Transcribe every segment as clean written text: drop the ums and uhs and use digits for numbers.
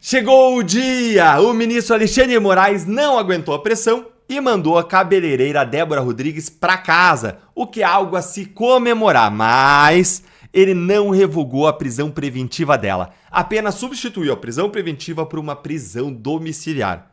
Chegou o dia! O ministro Alexandre de Moraes não aguentou a pressão e mandou a cabeleireira Débora Rodrigues para casa, o que é algo a se comemorar, mas ele não revogou a prisão preventiva dela, apenas substituiu a prisão preventiva por uma prisão domiciliar.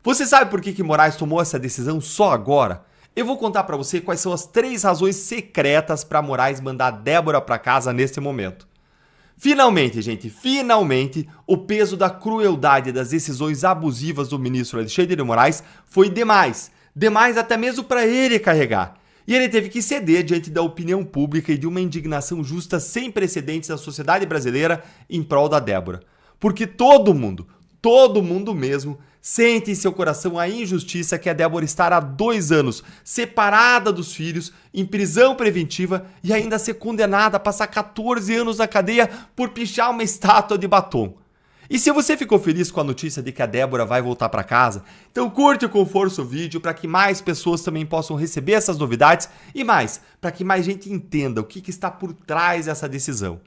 Você sabe por que Moraes tomou essa decisão só agora? Eu vou contar para você quais são as 3 razões secretas para Moraes mandar Débora para casa nesse momento. Finalmente, gente, finalmente, o peso da crueldade das decisões abusivas do ministro Alexandre de Moraes foi demais até mesmo para ele carregar. E ele teve que ceder diante da opinião pública e de uma indignação justa sem precedentes na sociedade brasileira em prol da Débora. Porque todo mundo mesmo, sente em seu coração a injustiça que a Débora estar há 2 anos separada dos filhos, em prisão preventiva e ainda ser condenada a passar 14 anos na cadeia por pichar uma estátua de batom. E se você ficou feliz com a notícia de que a Débora vai voltar para casa, então curte com força o vídeo para que mais pessoas também possam receber essas novidades e mais, para que mais gente entenda o que está por trás dessa decisão.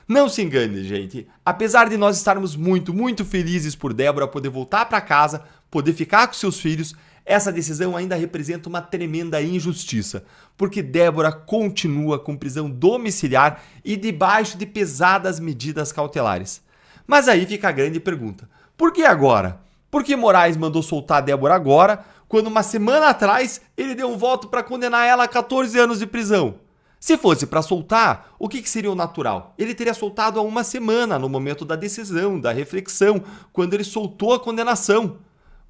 Não se engane, gente. Apesar de nós estarmos muito felizes por Débora poder voltar para casa, poder ficar com seus filhos, essa decisão ainda representa uma tremenda injustiça, porque Débora continua com prisão domiciliar e debaixo de pesadas medidas cautelares. Mas aí fica a grande pergunta: por que agora? Por que Moraes mandou soltar a Débora agora, quando uma semana atrás ele deu um voto para condenar ela a 14 anos de prisão? Se fosse para soltar, o que seria o natural? Ele teria soltado há 1 semana, no momento da decisão, da reflexão, quando ele soltou a condenação.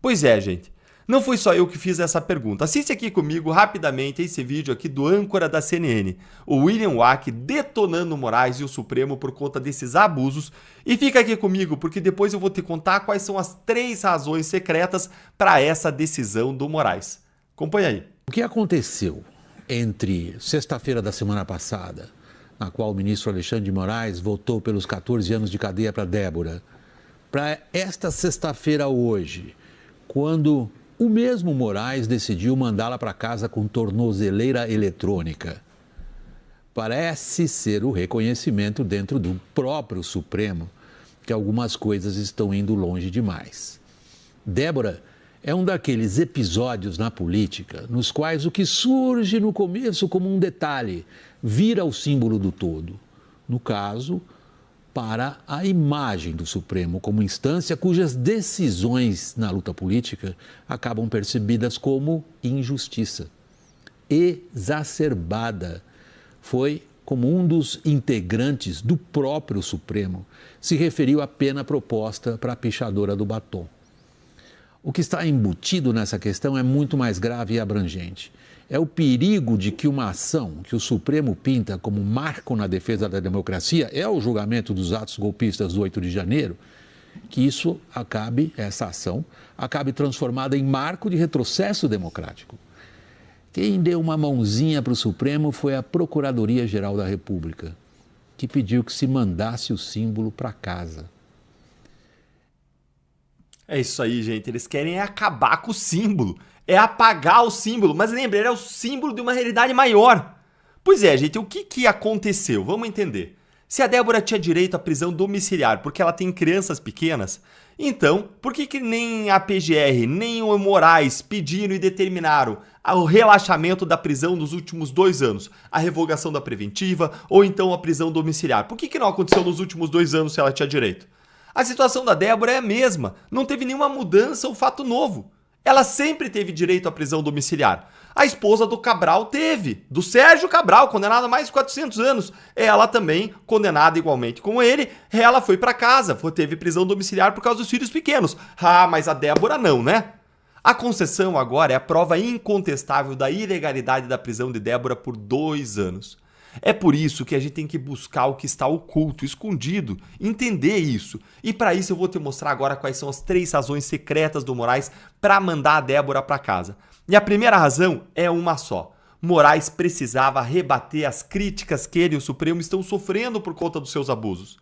Pois é, gente. Não foi só eu que fiz essa pergunta. Assiste aqui comigo rapidamente esse vídeo aqui do âncora da CNN, o William Wack, detonando Moraes e o Supremo por conta desses abusos. E fica aqui comigo, porque depois eu vou te contar quais são as 3 razões secretas para essa decisão do Moraes. Acompanha aí. O que aconteceu entre sexta-feira da semana passada, na qual o ministro Alexandre de Moraes votou pelos 14 anos de cadeia para Débora, para esta sexta-feira hoje, quando o mesmo Moraes decidiu mandá-la para casa com tornozeleira eletrônica? Parece ser o reconhecimento dentro do próprio Supremo que algumas coisas estão indo longe demais. Débora é um daqueles episódios na política nos quais o que surge no começo como um detalhe vira o símbolo do todo. No caso, para a imagem do Supremo como instância cujas decisões na luta política acabam percebidas como injustiça. Exacerbada. Foi como um dos integrantes do próprio Supremo se referiu à pena proposta para a pichadora do batom. O que está embutido nessa questão é muito mais grave e abrangente. É o perigo de que uma ação que o Supremo pinta como marco na defesa da democracia, é o julgamento dos atos golpistas do 8 de janeiro, que essa ação acabe transformada em marco de retrocesso democrático. Quem deu uma mãozinha para o Supremo foi a Procuradoria-Geral da República, que pediu que se mandasse o símbolo para casa. É isso aí, gente. Eles querem acabar com o símbolo. É apagar o símbolo. Mas lembre, ele é o símbolo de uma realidade maior. Pois é, gente. O que aconteceu? Vamos entender. Se a Débora tinha direito à prisão domiciliar porque ela tem crianças pequenas, então, por que nem a PGR, nem o Moraes pediram e determinaram o relaxamento da prisão nos últimos 2 anos? A revogação da preventiva ou então a prisão domiciliar? Por que não aconteceu nos últimos 2 anos se ela tinha direito? A situação da Débora é a mesma, não teve nenhuma mudança ou fato novo. Ela sempre teve direito à prisão domiciliar. A esposa do Cabral teve, do Sérgio Cabral, condenada a mais de 400 anos. Ela também, condenada igualmente como ele, ela foi para casa, teve prisão domiciliar por causa dos filhos pequenos. Ah, mas a Débora não, né? A concessão agora é a prova incontestável da ilegalidade da prisão de Débora por 2 anos. É por isso que a gente tem que buscar o que está oculto, escondido, entender isso. E para isso eu vou te mostrar agora quais são as 3 razões secretas do Moraes para mandar a Débora para casa. E a primeira razão é uma só. Moraes precisava rebater as críticas que ele e o Supremo estão sofrendo por conta dos seus abusos.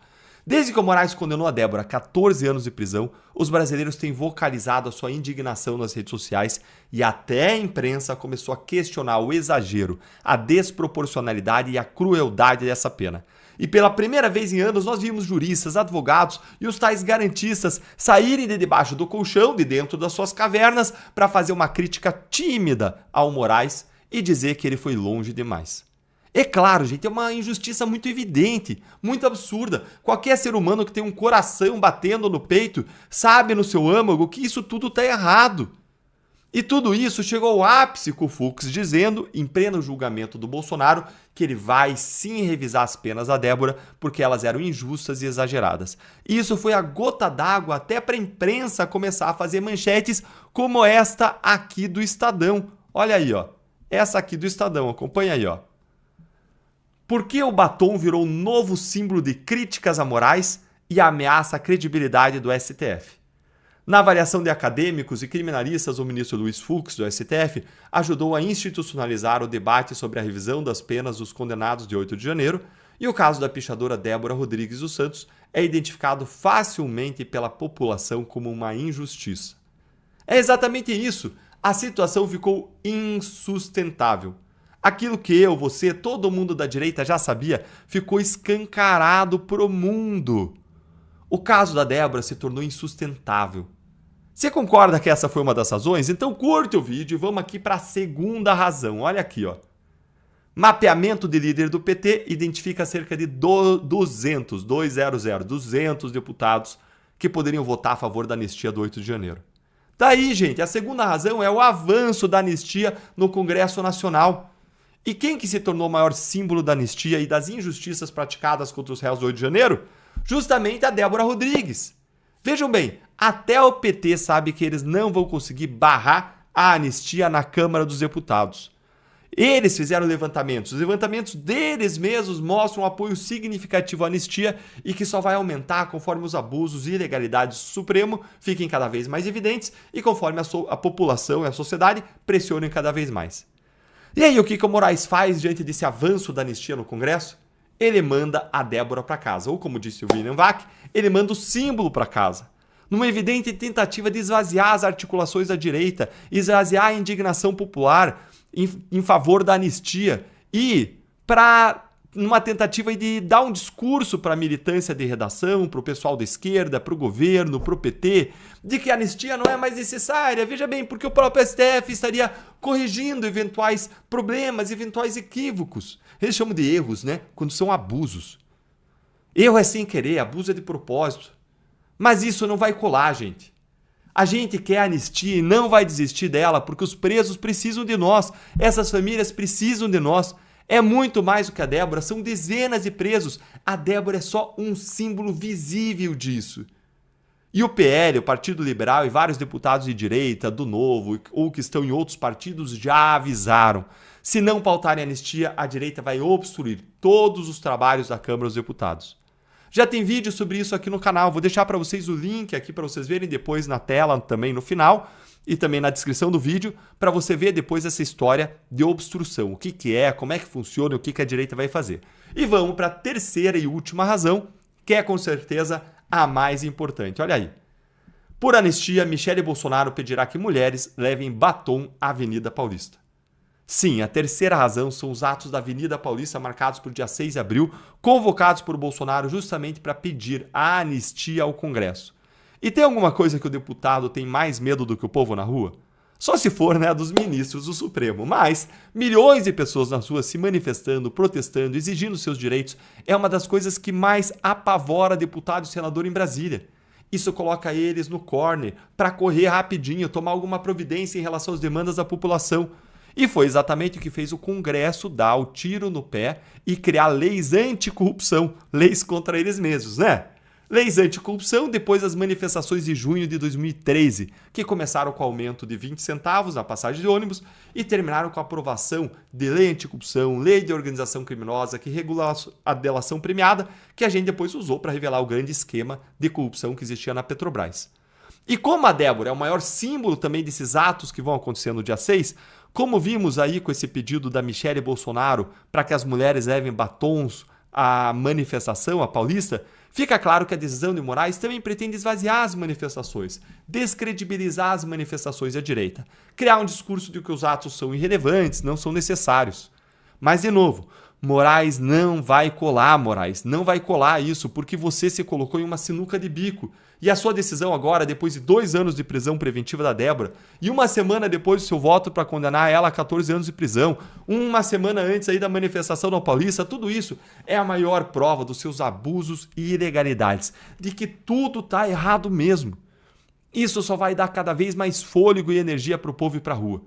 Desde que o Moraes condenou a Débora a 14 anos de prisão, os brasileiros têm vocalizado a sua indignação nas redes sociais e até a imprensa começou a questionar o exagero, a desproporcionalidade e a crueldade dessa pena. E pela primeira vez em anos nós vimos juristas, advogados e os tais garantistas saírem de debaixo do colchão, de dentro das suas cavernas, para fazer uma crítica tímida ao Moraes e dizer que ele foi longe demais. É claro, gente, é uma injustiça muito evidente, muito absurda. Qualquer ser humano que tem um coração batendo no peito sabe no seu âmago que isso tudo está errado. E tudo isso chegou ao ápice com o Fux dizendo, em pleno julgamento do Bolsonaro, que ele vai sim revisar as penas da Débora porque elas eram injustas e exageradas. E isso foi a gota d'água até para a imprensa começar a fazer manchetes como esta aqui do Estadão. Olha aí, ó. Essa aqui do Estadão, acompanha aí, ó. Por que o batom virou um novo símbolo de críticas a Moraes e ameaça a credibilidade do STF? Na avaliação de acadêmicos e criminalistas, o ministro Luiz Fux, do STF, ajudou a institucionalizar o debate sobre a revisão das penas dos condenados de 8 de janeiro, e o caso da pichadora Débora Rodrigues dos Santos é identificado facilmente pela população como uma injustiça. É exatamente isso. A situação ficou insustentável. Aquilo que eu, você, todo mundo da direita já sabia, ficou escancarado pro mundo. O caso da Débora se tornou insustentável. Você concorda que essa foi uma das razões? Então curte o vídeo e vamos aqui para a segunda razão. Olha aqui, ó. Mapeamento de líder do PT identifica cerca de 200 deputados que poderiam votar a favor da anistia do 8 de janeiro. Daí, gente, a segunda razão é o avanço da anistia no Congresso Nacional. E quem que se tornou o maior símbolo da anistia e das injustiças praticadas contra os réus do 8 de janeiro? Justamente a Débora Rodrigues. Vejam bem, até o PT sabe que eles não vão conseguir barrar a anistia na Câmara dos Deputados. Eles fizeram levantamentos. Os levantamentos deles mesmos mostram um apoio significativo à anistia e que só vai aumentar conforme os abusos e ilegalidades do Supremo fiquem cada vez mais evidentes e conforme a população e a sociedade pressionem cada vez mais. E aí, o que o Moraes faz diante desse avanço da anistia no Congresso? Ele manda a Débora para casa. Ou, como disse o William Vac, ele manda o símbolo para casa. Numa evidente tentativa de esvaziar as articulações da direita, esvaziar a indignação popular em favor da anistia e numa tentativa de dar um discurso para a militância de redação, para o pessoal da esquerda, para o governo, para o PT, de que a anistia não é mais necessária. Veja bem, porque o próprio STF estaria corrigindo eventuais problemas, eventuais equívocos. Eles chamam de erros, né? Quando são abusos. Erro é sem querer, abuso é de propósito. Mas isso não vai colar, gente. A gente quer anistia e não vai desistir dela porque os presos precisam de nós. Essas famílias precisam de nós. É muito mais do que a Débora, são dezenas de presos. A Débora é só um símbolo visível disso. E o PL, o Partido Liberal e vários deputados de direita, do Novo ou que estão em outros partidos já avisaram. Se não pautarem a anistia, a direita vai obstruir todos os trabalhos da Câmara dos Deputados. Já tem vídeo sobre isso aqui no canal, vou deixar para vocês o link aqui para vocês verem depois na tela, também no final e também na descrição do vídeo, para você ver depois essa história de obstrução, o que é, como é que funciona, o que a direita vai fazer. E vamos para a terceira e última razão, que é com certeza a mais importante. Olha aí. Por anistia, Michele Bolsonaro pedirá que mulheres levem batom à Avenida Paulista. Sim, a terceira razão são os atos da Avenida Paulista marcados para o dia 6 de abril, convocados por Bolsonaro justamente para pedir a anistia ao Congresso. E tem alguma coisa que o deputado tem mais medo do que o povo na rua? Só se for, né, dos ministros do Supremo. Mas milhões de pessoas nas ruas se manifestando, protestando, exigindo seus direitos é uma das coisas que mais apavora deputado e senador em Brasília. Isso coloca eles no corner para correr rapidinho, tomar alguma providência em relação às demandas da população. E foi exatamente o que fez o Congresso dar o tiro no pé e criar leis anticorrupção, leis contra eles mesmos, né? Leis anticorrupção depois das manifestações de junho de 2013, que começaram com o aumento de 20 centavos na passagem de ônibus e terminaram com a aprovação de lei anticorrupção, lei de organização criminosa que regula a delação premiada, que a gente depois usou para revelar o grande esquema de corrupção que existia na Petrobras. E como a Débora é o maior símbolo também desses atos que vão acontecer no dia 6, como vimos aí com esse pedido da Michele Bolsonaro para que as mulheres levem batons à manifestação, à Paulista, fica claro que a decisão de Moraes também pretende esvaziar as manifestações, descredibilizar as manifestações da direita, criar um discurso de que os atos são irrelevantes, não são necessários. Mas, de novo, Moraes não vai colar, Moraes. Não vai colar isso, porque você se colocou em uma sinuca de bico. E a sua decisão agora, depois de 2 anos de prisão preventiva da Débora, e uma semana depois do seu voto para condenar ela a 14 anos de prisão, uma semana antes aí da manifestação na Paulista, tudo isso é a maior prova dos seus abusos e ilegalidades, de que tudo tá errado mesmo. Isso só vai dar cada vez mais fôlego e energia para o povo ir para a rua.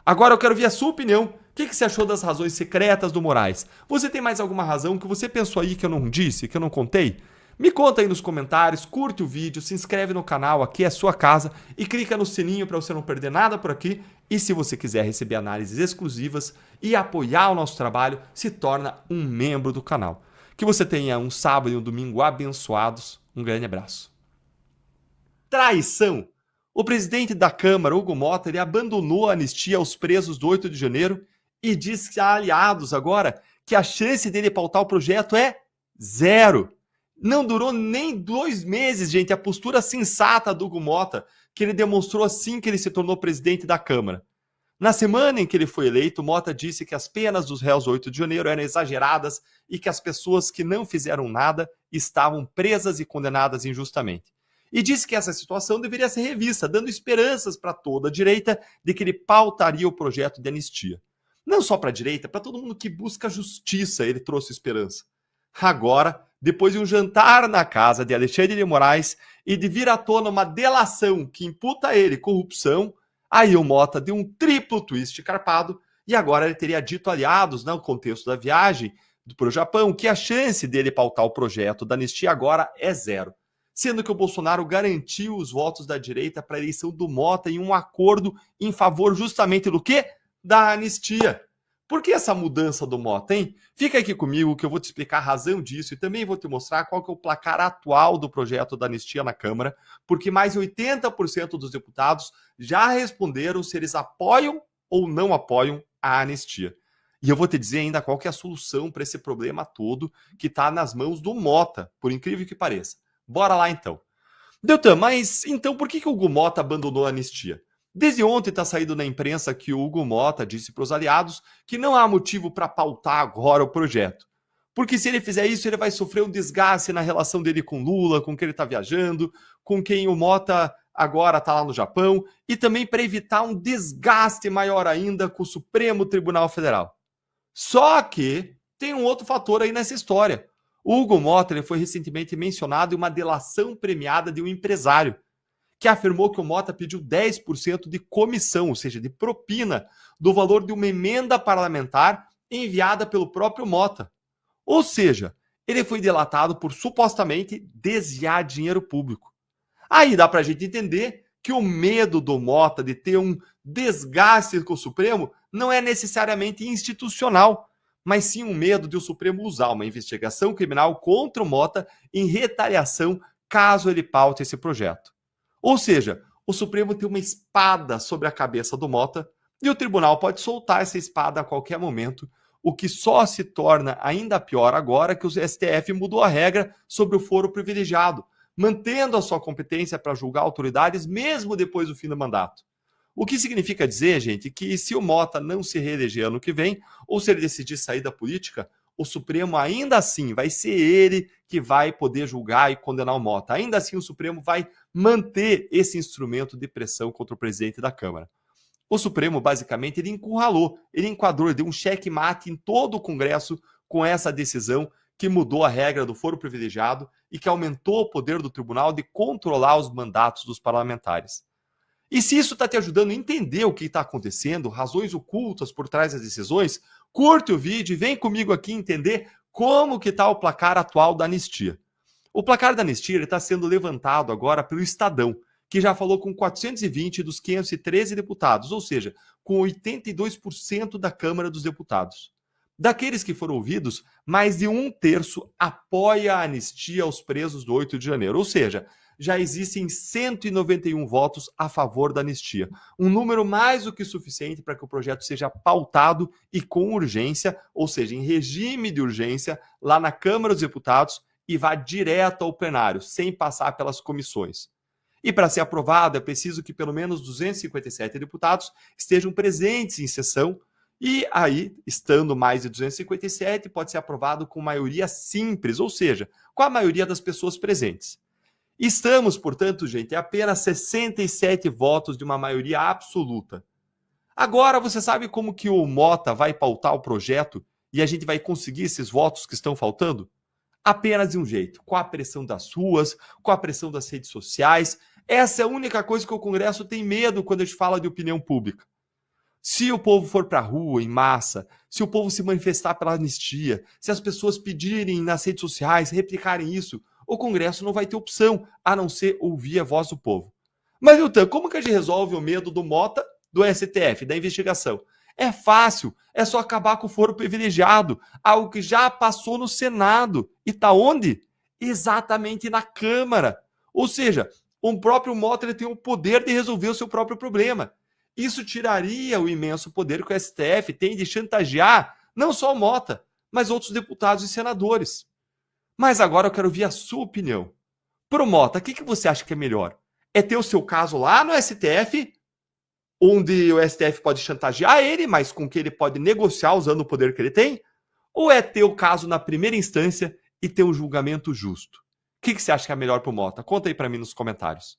Agora eu quero ver a sua opinião. O que você achou das razões secretas do Moraes? Você tem mais alguma razão que você pensou aí que eu não disse, que eu não contei? Me conta aí nos comentários, curte o vídeo, se inscreve no canal, aqui é a sua casa, e clica no sininho para você não perder nada por aqui. E se você quiser receber análises exclusivas e apoiar o nosso trabalho, se torna um membro do canal. Que você tenha um sábado e um domingo abençoados. Um grande abraço. Traição! O presidente da Câmara, Hugo Motta, ele abandonou a anistia aos presos do 8 de janeiro e diz a aliados agora que a chance dele pautar o projeto é zero. Não durou nem 2 meses, gente, a postura sensata do Hugo Motta, que ele demonstrou assim que ele se tornou presidente da Câmara. Na semana em que ele foi eleito, Motta disse que as penas dos réus do 8 de janeiro eram exageradas e que as pessoas que não fizeram nada estavam presas e condenadas injustamente. E disse que essa situação deveria ser revista, dando esperanças para toda a direita de que ele pautaria o projeto de anistia. Não só para a direita, para todo mundo que busca justiça, ele trouxe esperança. Agora, depois de um jantar na casa de Alexandre de Moraes e de vir à tona uma delação que imputa a ele corrupção, aí o Motta deu um triplo twist carpado e agora ele teria dito aliados, no contexto da viagem para o Japão, que a chance dele pautar o projeto da anistia agora é zero. Sendo que o Bolsonaro garantiu os votos da direita para a eleição do Motta em um acordo em favor justamente do quê? Da anistia. Por que essa mudança do Motta, hein? Fica aqui comigo que eu vou te explicar a razão disso e também vou te mostrar qual que é o placar atual do projeto da anistia na Câmara, porque mais de 80% dos deputados já responderam se eles apoiam ou não apoiam a anistia. E eu vou te dizer ainda qual que é a solução para esse problema todo que está nas mãos do Motta, por incrível que pareça. Bora lá então. Deltan, mas então por que o Hugo Motta abandonou a anistia? Desde ontem está saído na imprensa que o Hugo Motta disse para os aliados que não há motivo para pautar agora o projeto. Porque se ele fizer isso, ele vai sofrer um desgaste na relação dele com Lula, com quem ele está viajando, com quem o Motta agora está lá no Japão, e também para evitar um desgaste maior ainda com o Supremo Tribunal Federal. Só que tem um outro fator aí nessa história. O Hugo Motta foi recentemente mencionado em uma delação premiada de um empresário, que afirmou que o Motta pediu 10% de comissão, ou seja, de propina, do valor de uma emenda parlamentar enviada pelo próprio Motta. Ou seja, ele foi delatado por supostamente desviar dinheiro público. Aí dá pra gente entender que o medo do Motta de ter um desgaste com o Supremo não é necessariamente institucional, mas sim um medo de o Supremo usar uma investigação criminal contra o Motta em retaliação caso ele paute esse projeto. Ou seja, o Supremo tem uma espada sobre a cabeça do Motta e o tribunal pode soltar essa espada a qualquer momento, o que só se torna ainda pior agora que o STF mudou a regra sobre o foro privilegiado, mantendo a sua competência para julgar autoridades mesmo depois do fim do mandato. O que significa dizer, gente, que se o Motta não se reeleger ano que vem, ou se ele decidir sair da política, o Supremo ainda assim vai ser ele que vai poder julgar e condenar o Motta. Ainda assim o Supremo vai manter esse instrumento de pressão contra o presidente da Câmara. O Supremo, basicamente, ele encurralou, ele enquadrou, ele deu um checkmate em todo o Congresso com essa decisão que mudou a regra do foro privilegiado e que aumentou o poder do tribunal de controlar os mandatos dos parlamentares. E se isso está te ajudando a entender o que está acontecendo, razões ocultas por trás das decisões, curte o vídeo e vem comigo aqui entender como que está o placar atual da anistia. O placar da anistia está sendo levantado agora pelo Estadão, que já falou com 420 dos 513 deputados, ou seja, com 82% da Câmara dos Deputados. Daqueles que foram ouvidos, mais de 1/3 apoia a anistia aos presos do 8 de janeiro, ou seja, já existem 191 votos a favor da anistia. Um número mais do que suficiente para que o projeto seja pautado e com urgência, ou seja, em regime de urgência, lá na Câmara dos Deputados e vá direto ao plenário, sem passar pelas comissões. E para ser aprovado, é preciso que pelo menos 257 deputados estejam presentes em sessão E aí, estando mais de 257, pode ser aprovado com maioria simples, ou seja, com a maioria das pessoas presentes. Estamos, portanto, gente, em apenas 67 votos de uma maioria absoluta. Agora você sabe como que o Mota vai pautar o projeto e a gente vai conseguir esses votos que estão faltando? Apenas de um jeito, com a pressão das ruas, com a pressão das redes sociais. Essa é a única coisa que o Congresso tem medo quando a gente fala de opinião pública. Se o povo for para a rua em massa, se o povo se manifestar pela anistia, se as pessoas pedirem nas redes sociais, replicarem isso, o Congresso não vai ter opção a não ser ouvir a voz do povo. Mas, Nilton, como que a gente resolve o medo do Mota, do STF, da investigação? É fácil, é só acabar com o foro privilegiado, algo que já passou no Senado. E está onde? Exatamente na Câmara. Ou seja, o próprio Mota ele tem o poder de resolver o seu próprio problema. Isso tiraria o imenso poder que o STF tem de chantagear não só o Mota, mas outros deputados e senadores. Mas agora eu quero ouvir a sua opinião. Pro Mota, o que você acha que é melhor? É ter o seu caso lá no STF, onde o STF pode chantagear ele, mas com que ele pode negociar usando o poder que ele tem? Ou é ter o caso na primeira instância e ter um julgamento justo? O que você acha que é melhor pro Mota? Conta aí para mim nos comentários.